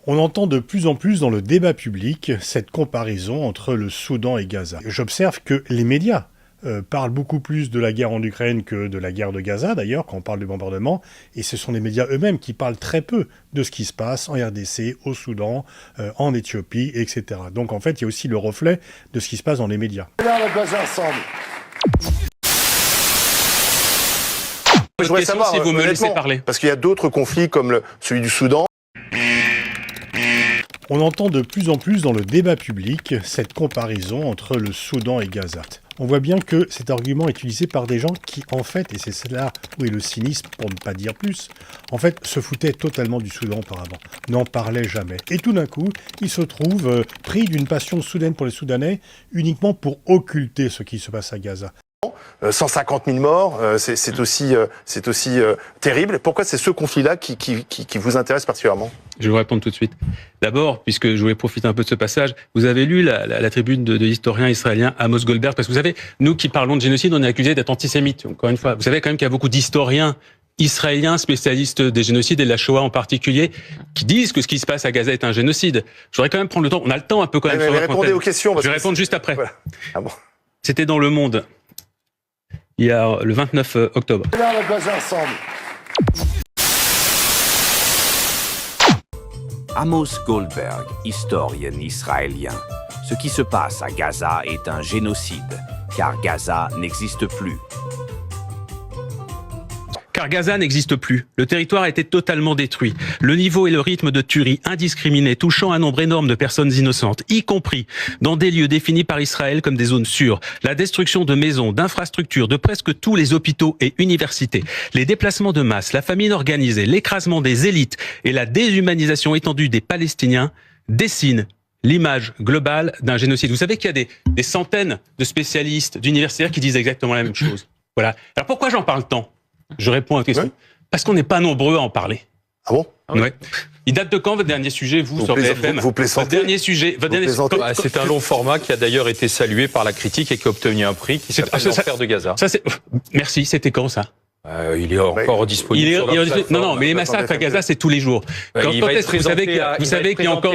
On entend de plus en plus dans le débat public cette comparaison entre le Soudan et Gaza. J'observe que les médias parlent beaucoup plus de la guerre en Ukraine que de la guerre de Gaza, d'ailleurs, quand on parle du bombardement, et ce sont les médias eux-mêmes qui parlent très peu de ce qui se passe en RDC, au Soudan, en Éthiopie, etc. Donc en fait, il y a aussi le reflet de ce qui se passe dans les médias. Je voudrais savoir, si vous me laissez parler. Parce qu'il y a d'autres conflits comme celui du Soudan. On entend de plus en plus dans le débat public cette comparaison entre le Soudan et Gaza. On voit bien que cet argument est utilisé par des gens qui, en fait, et c'est là où est le cynisme pour ne pas dire plus, en fait, se foutaient totalement du Soudan auparavant, n'en parlaient jamais. Et tout d'un coup, ils se trouvent pris d'une passion soudaine pour les Soudanais, uniquement pour occulter ce qui se passe à Gaza. 150 000 morts, c'est aussi terrible. Pourquoi c'est ce conflit-là qui vous intéresse particulièrement ? Je vais vous répondre tout de suite. D'abord, puisque je voulais profiter un peu de ce passage, vous avez lu la tribune de l'historien israélien Amos Goldberg, parce que vous savez, nous qui parlons de génocide, on est accusés d'être antisémites. Encore une fois, vous savez quand même qu'il y a beaucoup d'historiens israéliens spécialistes des génocides et de la Shoah en particulier, qui disent que ce qui se passe à Gaza est un génocide. Je voudrais quand même prendre le temps, on a le temps un peu quand même. Mais répondez aux questions. Je vais répondre juste après. Voilà. Ah bon. C'était dans Le Monde, il y a le 29 octobre. Amos Goldberg, historien israélien. Ce qui se passe à Gaza est un génocide, car Gaza n'existe plus. Car Gaza n'existe plus. Le territoire a été totalement détruit. Le niveau et le rythme de tuerie indiscriminée touchant un nombre énorme de personnes innocentes, y compris dans des lieux définis par Israël comme des zones sûres. La destruction de maisons, d'infrastructures, de presque tous les hôpitaux et universités. Les déplacements de masse, la famine organisée, l'écrasement des élites et la déshumanisation étendue des Palestiniens dessinent l'image globale d'un génocide. Vous savez qu'il y a des centaines de spécialistes, d'universitaires qui disent exactement la même chose. Voilà. Alors pourquoi j'en parle tant ? Je réponds à votre question. Oui. Parce qu'on n'est pas nombreux à en parler. Ah bon ? Ouais. Il date de quand votre dernier sujet, vous sur BFM ? Vous plaisantez ? Votre dernier sujet. C'est un long format qui a d'ailleurs été salué par la critique et qui a obtenu un prix qui s'appelle L'Enfer de Gaza. Merci, c'était quand ça ? Il est encore disponible. Non, mais les massacres à Gaza, c'est tous les jours. Quand est-ce que vous savez qu'il y a encore...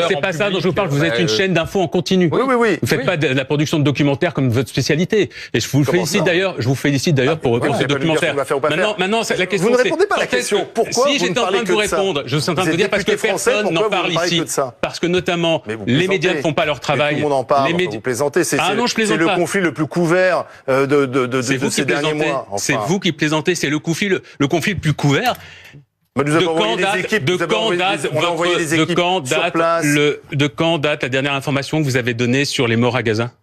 C'est pas ça dont je vous parle. Vous êtes une chaîne d'infos en continu. Oui. Vous faites pas de la production de documentaires comme votre spécialité. Et je vous félicite d'ailleurs pour ce documentaire. Maintenant, la question c'est... Vous ne répondez pas à la question. Pourquoi Si j'étais en train de vous répondre, je suis en train de vous dire parce que personne n'en parle ici. Parce que notamment, les médias ne font pas leur travail. Tout le monde en parle. Vous plaisantez. C'est le conflit le plus couvert de ces derniers mois. C'est vous qui plaisantez, c'est le conflit le plus couvert. De quand date la dernière information que vous avez donnée sur les morts à Gaza ?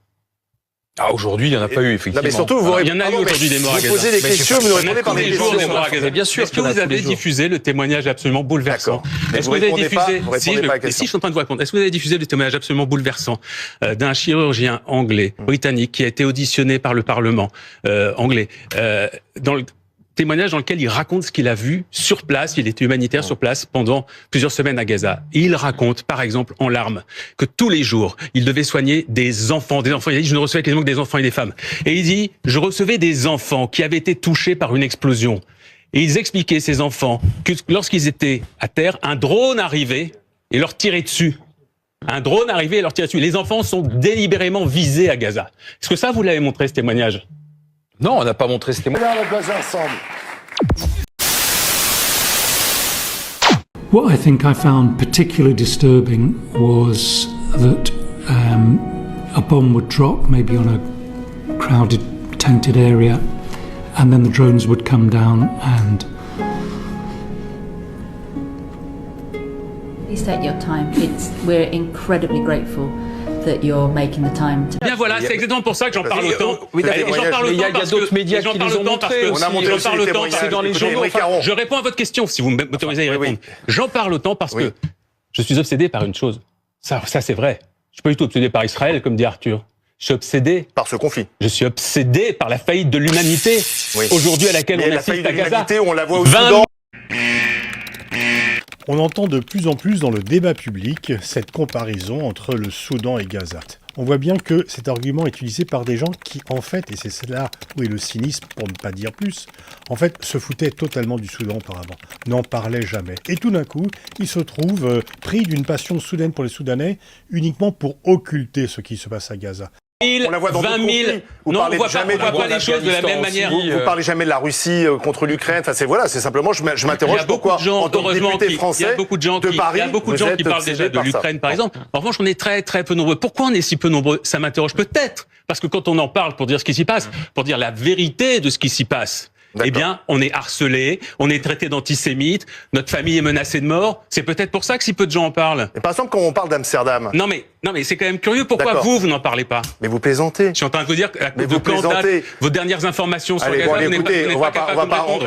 Aujourd'hui, il n'y en a pas eu, effectivement. Non, mais surtout, il y en a eu aujourd'hui des morts à Gaza. Vous posez des questions, vous nous répondez par des questions. Bien sûr. Est-ce que vous avez diffusé le témoignage absolument bouleversant ? Est-ce que vous avez diffusé Si je suis en train de vous répondre, est-ce que vous avez diffusé le témoignage absolument bouleversant d'un chirurgien anglais, britannique, qui a été auditionné par le Parlement anglais, dans le témoignage dans lequel il raconte ce qu'il a vu sur place, il était humanitaire sur place pendant plusieurs semaines à Gaza. Et il raconte, par exemple, en larmes, que tous les jours, il devait soigner des enfants. Il a dit, je ne recevais quasiment que des enfants et des femmes. Et il dit, je recevais des enfants qui avaient été touchés par une explosion. Et ils expliquaient, ces enfants, que lorsqu'ils étaient à terre, un drone arrivait et leur tirait dessus. Un drone arrivait et leur tirait dessus. Les enfants sont délibérément visés à Gaza. Est-ce que ça, vous l'avez montré, ce témoignage ? Non, on n'a pas montré ce témoignage. What I think I found particularly disturbing was that a bomb would drop maybe on a crowded, tented area, and then the drones would come down and... Please take your time. We're incredibly grateful that you're making the time to... Bien voilà, c'est exactement pour ça que j'en parle autant. Il y a d'autres médias qui les ont montrés. On a montré aussi les témoignages dans les journaux. Je réponds à votre question, si vous m'autorisez à y répondre. J'en parle autant parce que je suis obsédé par une chose. Ça c'est vrai. Je suis pas du tout obsédé par Israël, comme dit Arthur. Je suis obsédé par ce conflit. Je suis obsédé par la faillite de l'humanité aujourd'hui à laquelle on assiste à Gaza. On la voit au Soudan. On entend de plus en plus dans le débat public cette comparaison entre le Soudan et Gaza. On voit bien que cet argument est utilisé par des gens qui, en fait, et c'est là où est le cynisme pour ne pas dire plus, en fait, se foutaient totalement du Soudan auparavant, n'en parlaient jamais. Et tout d'un coup, ils se trouvent pris d'une passion soudaine pour les Soudanais, uniquement pour occulter ce qui se passe à Gaza. On la voit dans 20 000. Vous Non, parlez on voit jamais pas les choses de la même manière. Vous parlez jamais de la Russie contre l'Ukraine. Enfin, c'est simplement, je m'interroge pourquoi, en tant que député français il y a beaucoup de gens de Paris, il y a beaucoup de gens qui parlent déjà de l'Ukraine, par exemple. En revanche, on est très, très peu nombreux. Pourquoi on est si peu nombreux? Ça m'interroge peut-être. Parce que quand on en parle pour dire ce qui s'y passe, pour dire la vérité de ce qui s'y passe, eh bien, on est harcelé, on est traité d'antisémite, notre famille est menacée de mort. C'est peut-être pour ça que si peu de gens en parlent. Et par exemple, quand on parle d'Amsterdam. Non, mais c'est quand même curieux. Pourquoi vous n'en parlez pas? Mais vous plaisantez. Je suis en train de vous dire que vos dernières informations sur Gaza, allez, écoutez,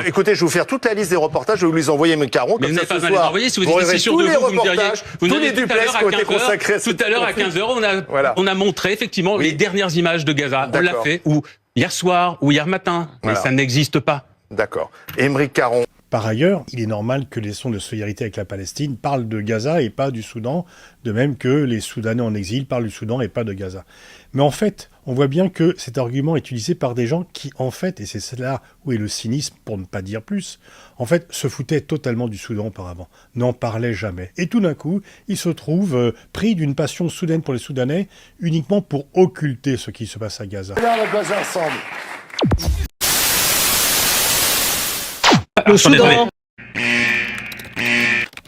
écoutez, je vais vous faire toute la liste des reportages, je vais vous les envoyer, mes carons. Mais vous n'êtes pas à les envoyer. Si vous étiez sûr de vous me diriez. Vous tous les duplex qui ont été consacrés à tout à l'heure à 15h, on a montré effectivement les dernières images de Gaza. On l'a fait, ou hier soir, ou hier matin. Mais ça n'existe pas. D'accord. Aymeric Caron. Par ailleurs, il est normal que les sons de solidarité avec la Palestine parlent de Gaza et pas du Soudan, de même que les Soudanais en exil parlent du Soudan et pas de Gaza. Mais en fait, on voit bien que cet argument est utilisé par des gens qui, en fait, et c'est là où est le cynisme pour ne pas dire plus, en fait, se foutaient totalement du Soudan auparavant, n'en parlaient jamais. Et tout d'un coup, ils se trouvent pris d'une passion soudaine pour les Soudanais, uniquement pour occulter ce qui se passe à Gaza. Regarde Gaza ensemble. Le Soudan.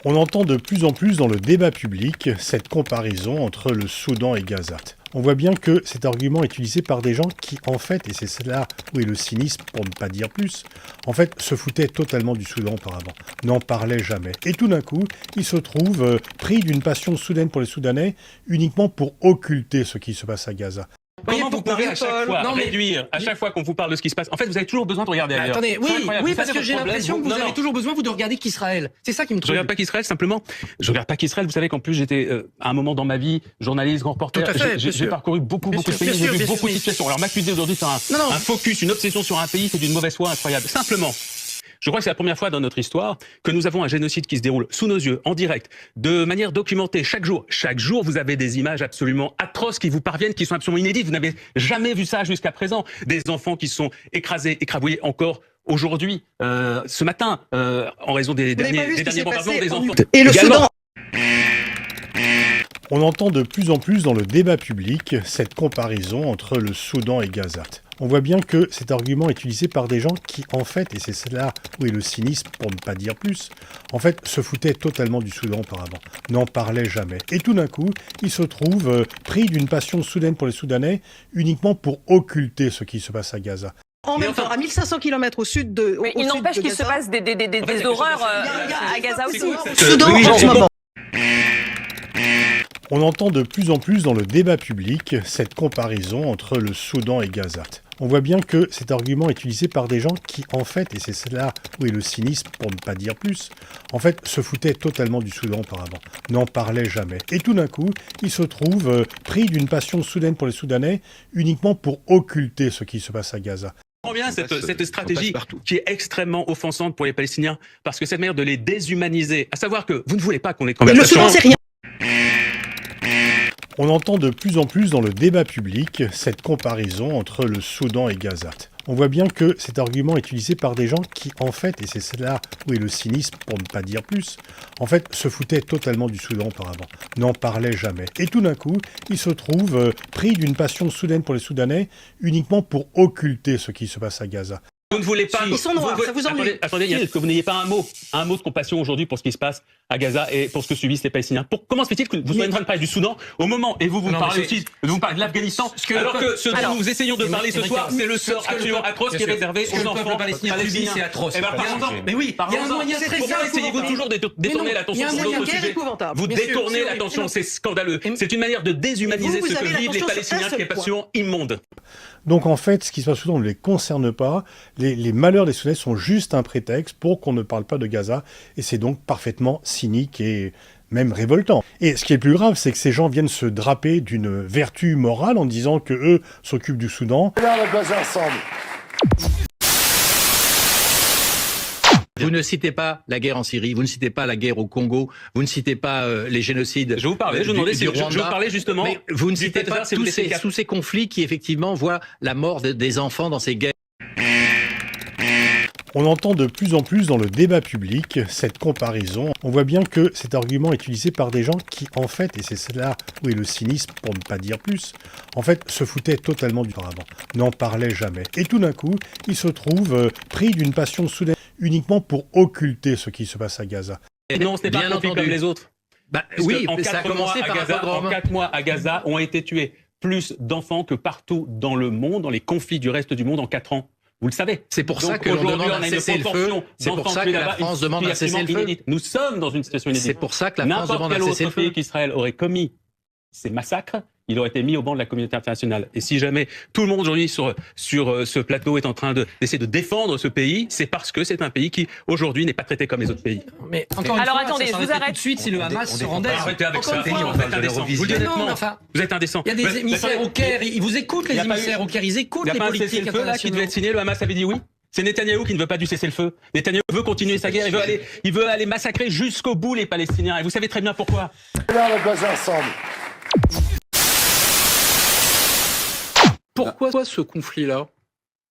On entend de plus en plus dans le débat public cette comparaison entre le Soudan et Gaza. On voit bien que cet argument est utilisé par des gens qui, en fait, et c'est là où est le cynisme pour ne pas dire plus, en fait, se foutaient totalement du Soudan auparavant, n'en parlaient jamais. Et tout d'un coup, ils se trouvent pris d'une passion soudaine pour les Soudanais, uniquement pour occulter ce qui se passe à Gaza. Comment vous pouvez à chaque fois réduire, à chaque fois qu'on vous parle de ce qui se passe? En fait, vous avez toujours besoin de regarder ailleurs. Attendez, oui, parce que j'ai l'impression que vous avez toujours besoin, vous, de regarder qu'Israël. C'est ça qui me trouble. Je regarde pas qu'Israël, simplement. Je regarde pas qu'Israël. Vous savez qu'en plus, j'étais, à un moment dans ma vie, journaliste, grand reporter. J'ai parcouru beaucoup de pays, j'ai vu beaucoup de situations. Alors, m'accuser aujourd'hui de faire un focus, une obsession sur un pays, c'est d'une mauvaise foi incroyable. Simplement. Je crois que c'est la première fois dans notre histoire que nous avons un génocide qui se déroule sous nos yeux, en direct, de manière documentée, chaque jour. Chaque jour, vous avez des images absolument atroces qui vous parviennent, qui sont absolument inédites. Vous n'avez jamais vu ça jusqu'à présent. Des enfants qui sont écrasés, écrabouillés encore aujourd'hui, ce matin, en raison des derniers bombardements des enfants. Et le Soudan. On entend de plus en plus dans le débat public cette comparaison entre le Soudan et Gaza. On voit bien que cet argument est utilisé par des gens qui, en fait, et c'est là où est le cynisme pour ne pas dire plus, en fait, se foutaient totalement du Soudan auparavant, n'en parlaient jamais. Et tout d'un coup, ils se trouvent pris d'une passion soudaine pour les Soudanais, uniquement pour occulter ce qui se passe à Gaza. En même temps, à 1500 km au sud de Gaza. Mais il n'empêche qu'il se passe des horreurs à Gaza aussi. Soudan, en ce moment. On entend de plus en plus dans le débat public cette comparaison entre le Soudan et Gaza. On voit bien que cet argument est utilisé par des gens qui, en fait, et c'est là où est le cynisme pour ne pas dire plus, en fait, se foutaient totalement du Soudan auparavant, n'en parlaient jamais. Et tout d'un coup, ils se trouvent pris d'une passion soudaine pour les Soudanais, uniquement pour occulter ce qui se passe à Gaza. Je comprends bien cette stratégie qui est extrêmement offensante pour les Palestiniens, parce que cette manière de les déshumaniser, à savoir que vous ne voulez pas qu'on ait de conversation. Le Soudan, c'est rien. On entend de plus en plus dans le débat public cette comparaison entre le Soudan et Gaza. On voit bien que cet argument est utilisé par des gens qui, en fait, et c'est là où est le cynisme pour ne pas dire plus, en fait, se foutaient totalement du Soudan auparavant, n'en parlaient jamais. Et tout d'un coup, ils se trouvent pris d'une passion soudaine pour les Soudanais, uniquement pour occulter ce qui se passe à Gaza. Vous ne voulez pas... Ils sont noirs, ça vous ennuie. Attendez, est-ce que vous n'ayez pas un mot de compassion aujourd'hui pour ce qui se passe à Gaza et pour ce que subissent les Palestiniens? Comment se fait-il que vous soyez en train de parler du Soudan au moment, et vous parlez aussi, vous parlez de l'Afghanistan, alors que ce dont nous essayons de parler ce soir, c'est le sort absolument atroce qui est réservé aux enfants palestiniens. C'est atroce. Mais oui, parlons-en. Pourquoi essayez-vous toujours de détourner l'attention sur d'autres sujets? Vous détournez l'attention, c'est scandaleux. C'est une manière de déshumaniser ce que vivent les Palestiniens qui est absolument immonde. Donc en fait, ce qui se passe au Soudan ne les concerne pas. Les malheurs des Soudanais sont juste un prétexte pour qu'on ne parle pas de Gaza. Et c'est donc parfaitement cynique et même révoltant. Et ce qui est le plus grave, c'est que ces gens viennent se draper d'une vertu morale en disant que eux s'occupent du Soudan. Regarde Gaza ensemble. Vous ne citez pas la guerre en Syrie, vous ne citez pas la guerre au Congo, vous ne citez pas les génocides. Je vous parlais, je demandais si je vous parlais justement. Mais vous ne citez pas tous ces conflits qui effectivement voient la mort des enfants dans ces guerres. On entend de plus en plus dans le débat public cette comparaison. On voit bien que cet argument est utilisé par des gens qui, en fait, et c'est là où est le cynisme pour ne pas dire plus, en fait, se foutaient totalement du paravent, n'en parlaient jamais. Et tout d'un coup, ils se trouvent pris d'une passion soudaine uniquement pour occulter ce qui se passe à Gaza. Non, ce n'est pas un conflit comme les autres. Oui, ça a commencé par Gaza. En 4 mois à Gaza, ont été tués plus d'enfants que partout dans le monde, dans les conflits du reste du monde en 4 ans. Vous le savez. C'est pour ça que l'on demande un cessez-le-feu. C'est pour ça que la France demande un cessez-le-feu. Nous sommes dans une situation inédite. C'est pour ça que la France demande un cessez-le-feu. N'importe quel autre pays qu'Israël aurait commis ces massacres, il aurait été mis au banc de la communauté internationale. Et si jamais tout le monde aujourd'hui sur ce plateau est en train d'essayer de défendre ce pays, c'est parce que c'est un pays qui aujourd'hui n'est pas traité comme les autres pays. Mais encore une fois, attendez, je vous arrête tout de suite si le Hamas se rendait. Arrêtez avec ça. Vous êtes indécent. Vous le dites honnêtement. Vous êtes indécent. Il y a des émissaires au Caire, ils vous écoutent les émissaires au Caire, ils écoutent les politiques internationaux. Il y a pas un cessez-le-feu là qui devait être signé, le Hamas avait dit oui. C'est Netanyahou qui ne veut pas du cessez-le-feu. Netanyahou veut continuer sa guerre, il veut aller massacrer jusqu'au bout les Palestiniens. Et vous savez très bien pourquoi. Là, on va ensemble. Pourquoi ce conflit-là,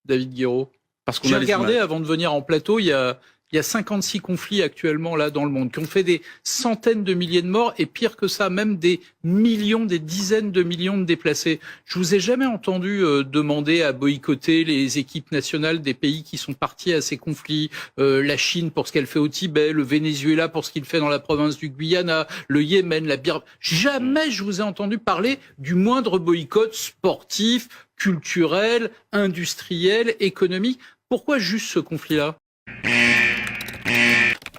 David Guiraud? Parce qu'on a regardé avant de venir en plateau, il y a 56 conflits actuellement là dans le monde qui ont fait des centaines de milliers de morts et pire que ça, même des millions, des dizaines de millions de déplacés. Je vous ai jamais entendu demander à boycotter les équipes nationales des pays qui sont partis à ces conflits, la Chine pour ce qu'elle fait au Tibet, le Venezuela pour ce qu'il fait dans la province du Guyana, le Yémen, la Birmanie. Jamais je vous ai entendu parler du moindre boycott sportif, culturel, industriel, économique. Pourquoi juste ce conflit-là ?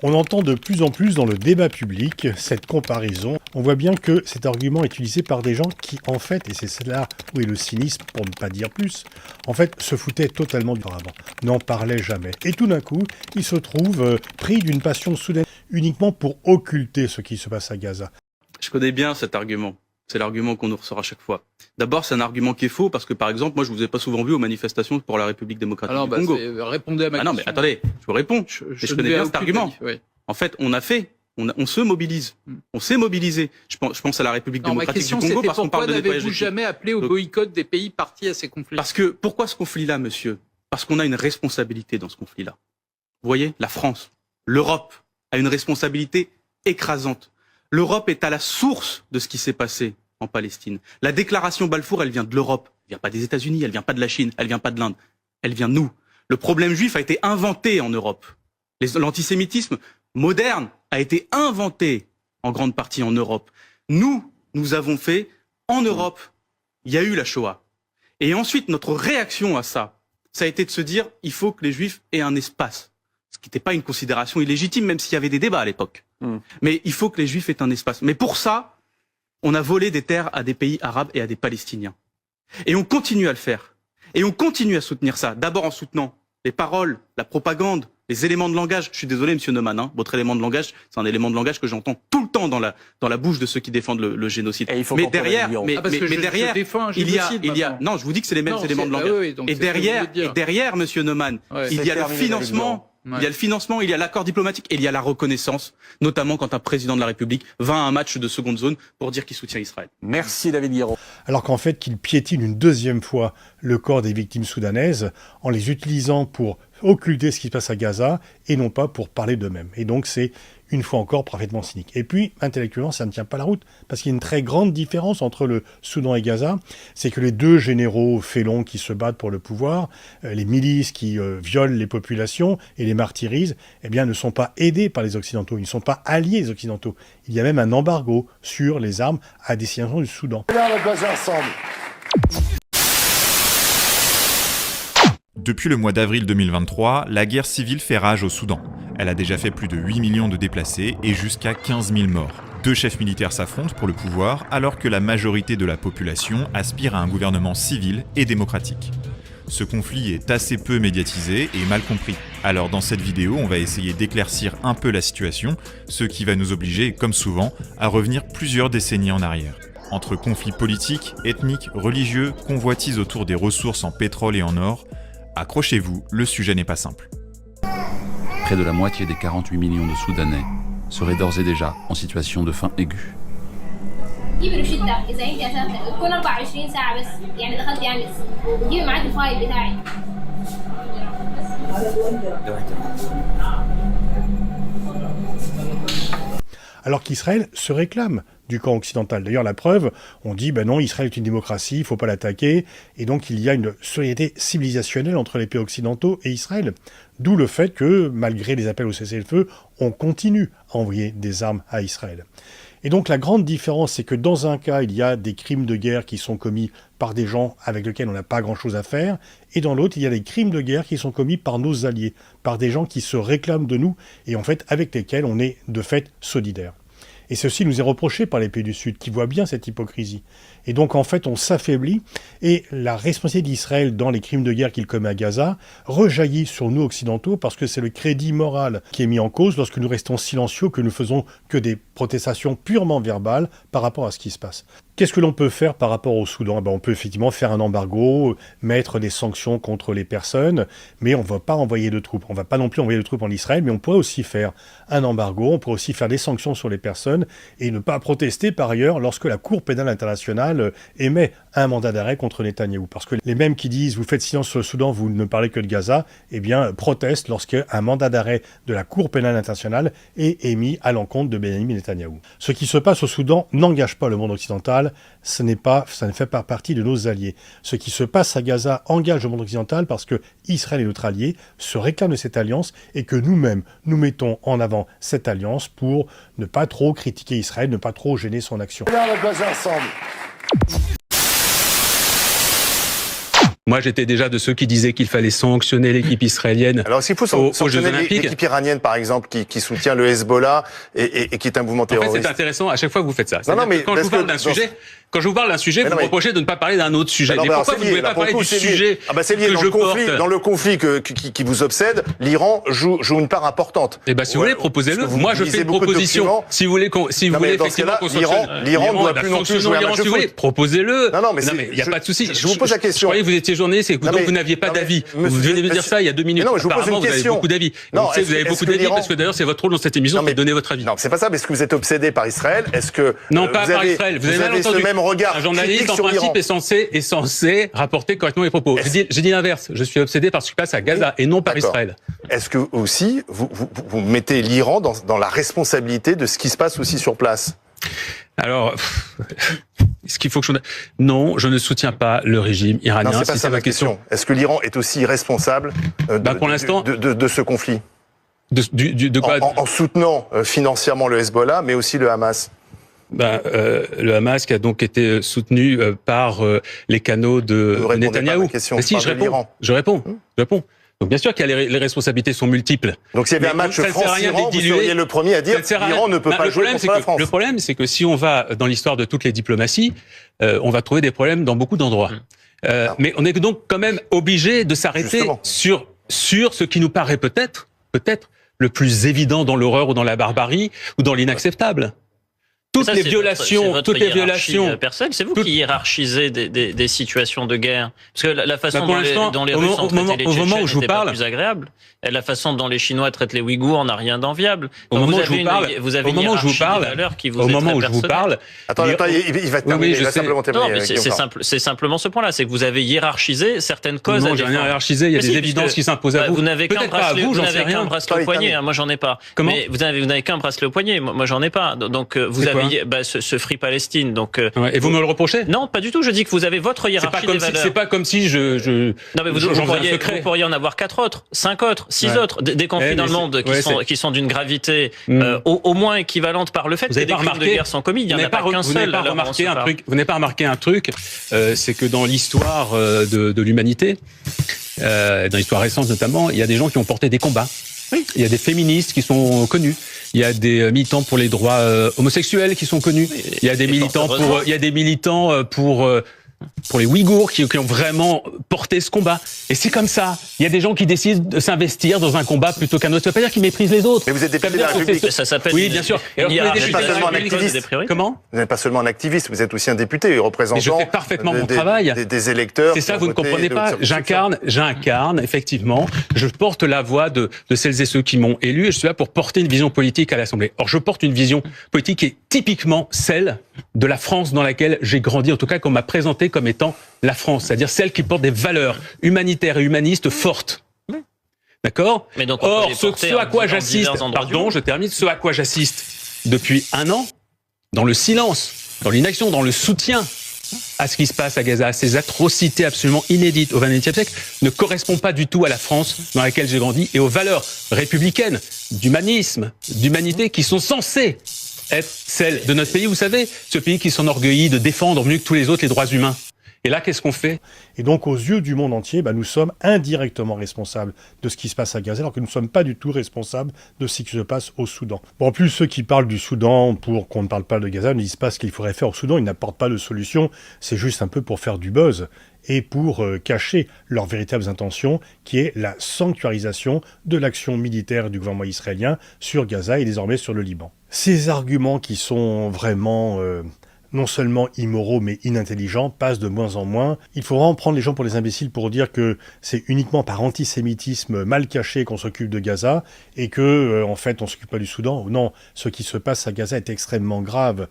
On entend de plus en plus dans le débat public cette comparaison. On voit bien que cet argument est utilisé par des gens qui, en fait, et c'est là où est le cynisme pour ne pas dire plus, en fait, se foutaient totalement du paravent, n'en parlaient jamais. Et tout d'un coup, ils se trouvent pris d'une passion soudaine uniquement pour occulter ce qui se passe à Gaza. Je connais bien cet argument. C'est l'argument qu'on nous ressort à chaque fois. D'abord, c'est un argument qui est faux parce que, par exemple, moi, je vous ai pas souvent vu aux manifestations pour la République démocratique du Congo. Répondez à ma question. Non, mais attendez, je vous réponds. Je connais bien cet argument. Oui. En fait, on se mobilise. On s'est mobilisé. Je pense à la République démocratique du Congo parce qu'on parle de nettoyage. Pourquoi n'avez-vous jamais appelé au boycott des pays partis à ces conflits? Parce que, pourquoi ce conflit-là, monsieur? Parce qu'on a une responsabilité dans ce conflit-là. Vous voyez, la France, l'Europe a une responsabilité écrasante. L'Europe est à la source de ce qui s'est passé en Palestine. La déclaration Balfour, elle vient de l'Europe. Elle vient pas des États-Unis, elle vient pas de la Chine, elle vient pas de l'Inde. Elle vient de nous. Le problème juif a été inventé en Europe. L'antisémitisme moderne a été inventé en grande partie en Europe. Nous avons fait, en Europe, il y a eu la Shoah. Et ensuite, notre réaction à ça a été de se dire, il faut que les Juifs aient un espace. Ce qui n'était pas une considération illégitime, même s'il y avait des débats à l'époque. Mais il faut que les Juifs aient un espace. Mais pour ça, on a volé des terres à des pays arabes et à des Palestiniens. Et on continue à le faire. Et on continue à soutenir ça. D'abord en soutenant les paroles, la propagande, les éléments de langage. Je suis désolé, monsieur Neumann, votre élément de langage, c'est un élément de langage que j'entends tout le temps dans la bouche de ceux qui défendent le génocide. Mais derrière, il y a, non, je vous dis que c'est les mêmes éléments de langage. Oui, et derrière, monsieur Neumann, il y a le financement. Il y a le financement, il y a l'accord diplomatique et il y a la reconnaissance, notamment quand un président de la République va à un match de seconde zone pour dire qu'il soutient Israël. Merci David Guiraud. Alors qu'en fait, qu'il piétine une deuxième fois le corps des victimes soudanaises en les utilisant pour occulter ce qui se passe à Gaza et non pas pour parler d'eux-mêmes. Et donc c'est une fois encore parfaitement cynique. Et puis, intellectuellement, ça ne tient pas la route, parce qu'il y a une très grande différence entre le Soudan et Gaza, c'est que les deux généraux félons qui se battent pour le pouvoir, les milices qui violent les populations et les martyrisent, eh bien, ne sont pas aidés par les Occidentaux, ils ne sont pas alliés des Occidentaux. Il y a même un embargo sur les armes à destination du Soudan. Là, on va ensemble. Depuis le mois d'avril 2023, la guerre civile fait rage au Soudan. Elle a déjà fait plus de 8 millions de déplacés et jusqu'à 15 000 morts. Deux chefs militaires s'affrontent pour le pouvoir alors que la majorité de la population aspire à un gouvernement civil et démocratique. Ce conflit est assez peu médiatisé et mal compris. Alors dans cette vidéo, on va essayer d'éclaircir un peu la situation, ce qui va nous obliger, comme souvent, à revenir plusieurs décennies en arrière. Entre conflits politiques, ethniques, religieux, convoitises autour des ressources en pétrole et en or, accrochez-vous, le sujet n'est pas simple. près de la moitié des 48 millions de Soudanais seraient d'ores et déjà en situation de faim aiguë. Alors qu'Israël se réclame du camp occidental. D'ailleurs, la preuve, on dit, ben non, Israël est une démocratie, il ne faut pas l'attaquer, et donc il y a une solidarité civilisationnelle entre les pays occidentaux et Israël. D'où le fait que, malgré les appels au cessez-le-feu, on continue à envoyer des armes à Israël. Et donc la grande différence, c'est que dans un cas, il y a des crimes de guerre qui sont commis par des gens avec lesquels on n'a pas grand-chose à faire, et dans l'autre, il y a des crimes de guerre qui sont commis par nos alliés, par des gens qui se réclament de nous, et en fait, avec lesquels on est de fait solidaire. Et ceci nous est reproché par les pays du Sud, qui voient bien cette hypocrisie. Et donc, en fait, on s'affaiblit, et la responsabilité d'Israël dans les crimes de guerre qu'il commet à Gaza rejaillit sur nous occidentaux, parce que c'est le crédit moral qui est mis en cause lorsque nous restons silencieux, que nous faisons que des protestations purement verbales par rapport à ce qui se passe. Qu'est-ce que l'on peut faire par rapport au Soudan ? On peut effectivement faire un embargo, mettre des sanctions contre les personnes, mais on ne va pas envoyer de troupes. On ne va pas non plus envoyer de troupes en Israël, mais on pourrait aussi faire un embargo, on pourrait aussi faire des sanctions sur les personnes et ne pas protester par ailleurs lorsque la Cour pénale internationale émet un mandat d'arrêt contre Netanyahou. Parce que les mêmes qui disent « vous faites silence sur le Soudan, vous ne parlez que de Gaza », eh bien protestent lorsqu'un mandat d'arrêt de la Cour pénale internationale est émis à l'encontre de Benyamin Netanyahou. Ce qui se passe au Soudan n'engage pas le monde occidental, ça ne fait pas partie de nos alliés. Ce qui se passe à Gaza engage le monde occidental parce que Israël est notre allié, se réclame de cette alliance et que nous-mêmes, nous mettons en avant cette alliance pour ne pas trop critiquer Israël, ne pas trop gêner son action. Moi, j'étais déjà de ceux qui disaient qu'il fallait sanctionner l'équipe israélienne. Alors, s'il faut sanctionner l'équipe iranienne, par exemple, qui soutient le Hezbollah et qui est un mouvement terroriste. En fait, c'est intéressant. À chaque fois que vous faites ça. Non, mais quand je vous parle d'un sujet, vous me reprochez de ne pas parler d'un autre sujet. Mais pourquoi vous ne pouvez pas parler du sujet c'est lié dans le conflit qui vous obsède. L'Iran joue une part importante. Eh ben, si vous voulez, proposez-le. Moi, je fais une proposition. Si vous voulez effectivement qu'on sanctionne l'Iran, doit plus non plus jouer un match de foot. Proposez-le. Non, mais il n'y a pas de souci. Je vous pose la question. Je croyais que vous étiez journaliste et que donc vous n'aviez pas d'avis. Vous venez de dire ça il y a 2 minutes. Non, je vous pose une question. Vous avez beaucoup d'avis. Vous avez beaucoup d'avis parce que d'ailleurs c'est votre rôle dans cette émission de donner votre avis. Non, c'est pas ça. Mais est-ce que vous êtes obsédé par Israël ? Est-ce que non, pas par Israël. Vous avez ce même regard un journaliste en principe est censé rapporter correctement les propos. J'ai dit l'inverse. Je suis obsédé par ce qui passe à Gaza et non par Israël. Est-ce que aussi vous mettez l'Iran dans la responsabilité de ce qui se passe aussi sur place ? Alors, est-ce qu'il faut que Non, je ne soutiens pas le régime iranien. Non, c'est pas ça ma question. Est-ce que l'Iran est aussi responsable de ce conflit ? De quoi ? En soutenant financièrement le Hezbollah, mais aussi le Hamas. Le Hamas qui a donc été soutenu par les canaux de Netanyahou. Je réponds. Donc bien sûr que les responsabilités sont multiples. Donc s'il y avait un match France-Iran, vous seriez le premier à dire l'Iran ne peut pas jouer contre la France. Le problème, c'est que si on va dans l'histoire de toutes les diplomaties, on va trouver des problèmes dans beaucoup d'endroits. Mais on est donc quand même obligé de s'arrêter sur ce qui nous paraît peut-être le plus évident dans l'horreur ou dans la barbarie ou dans l'inacceptable. Toutes les violations. Personnelle, c'est vous qui hiérarchisez des situations de guerre. Parce que la façon dont les Russes ont traité les Tchétchènes n'était pas plus agréable. Et la façon dont les Chinois traitent les Ouïghours n'a rien d'enviable. Au moment où je vous parle, Attends, il va terminer, il va simplement terminer. Non, mais c'est simplement ce point-là, c'est que vous avez hiérarchisé certaines causes. Non, j'ai rien hiérarchisé, il y a des évidences qui s'imposent à vous. Vous n'avez qu'un bracelet au poignet, moi j'en ai pas. Comment ? Mais vous n'avez qu'un bracelet au poignet, moi j'en ai pas. Donc vous avez ce Free Palestine. Donc et vous me le reprochez ? Non, pas du tout. Je dis que vous avez votre hiérarchie des valeurs. C'est pas comme si je. Non, mais vous pourriez en avoir 4 autres, 5 autres, 6 autres, des conflits dans le monde qui sont d'une gravité au moins équivalente par le fait que des crimes de guerre sont commis. Il n'y en a pas qu'un seul. Vous n'avez pas remarqué un truc, c'est que dans l'histoire de l'humanité, dans l'histoire récente notamment, il y a des gens qui ont porté des combats. Oui. Il y a des féministes qui sont connus. Il y a des militants pour les droits homosexuels qui sont connus. Il y a des militants pour pour les Ouïghours qui ont vraiment porté ce combat. Et c'est comme ça. Il y a des gens qui décident de s'investir dans un combat plutôt qu'un autre. Ça veut pas dire qu'ils méprisent les autres. Mais vous êtes député de la République. Ça s'appelle. Oui, bien sûr. Vous n'êtes pas seulement un activiste. Comment ? Vous n'êtes pas seulement un activiste, vous êtes aussi un député, représentant. Mais je fais parfaitement mon travail. Des électeurs. C'est ça, vous ne comprenez pas. J'incarne, effectivement. Je porte la voix de celles et ceux qui m'ont élu et je suis là pour porter une vision politique à l'Assemblée. Or, je porte une vision politique qui est typiquement celle de la France dans laquelle j'ai grandi, en tout cas qu'on m'a présenté comme étant la France, c'est-à-dire celle qui porte des valeurs humanitaires et humanistes fortes. D'accord ? Or, ce à quoi j'assiste, pardon, je termine, ce à quoi j'assiste depuis un an, dans le silence, dans l'inaction, dans le soutien à ce qui se passe à Gaza, à ces atrocités absolument inédites au XXe siècle, ne correspond pas du tout à la France dans laquelle j'ai grandi et aux valeurs républicaines, d'humanisme, d'humanité qui sont censées être celles de notre pays. Vous savez, ce pays qui s'enorgueillit de défendre mieux que tous les autres les droits humains. Et là, qu'est-ce qu'on fait ? Et donc, aux yeux du monde entier, nous sommes indirectement responsables de ce qui se passe à Gaza, alors que nous ne sommes pas du tout responsables de ce qui se passe au Soudan. Bon, en plus, ceux qui parlent du Soudan pour qu'on ne parle pas de Gaza ne disent pas ce qu'il faudrait faire au Soudan, ils n'apportent pas de solution, c'est juste un peu pour faire du buzz et pour cacher leurs véritables intentions, qui est la sanctuarisation de l'action militaire du gouvernement israélien sur Gaza et désormais sur le Liban. Ces arguments qui sont vraiment non seulement immoraux mais inintelligents passent de moins en moins. Il faut vraiment prendre les gens pour des imbéciles pour dire que c'est uniquement par antisémitisme mal caché qu'on s'occupe de Gaza et que en fait on s'occupe pas du Soudan. Non, ce qui se passe à Gaza est extrêmement grave.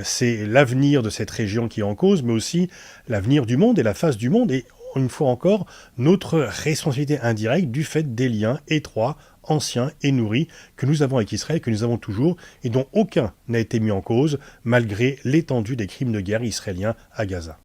C'est l'avenir de cette région qui est en cause, mais aussi l'avenir du monde et la face du monde et une fois encore notre responsabilité indirecte du fait des liens étroits, anciens et nourris que nous avons avec Israël, que nous avons toujours, et dont aucun n'a été mis en cause, malgré l'étendue des crimes de guerre israéliens à Gaza.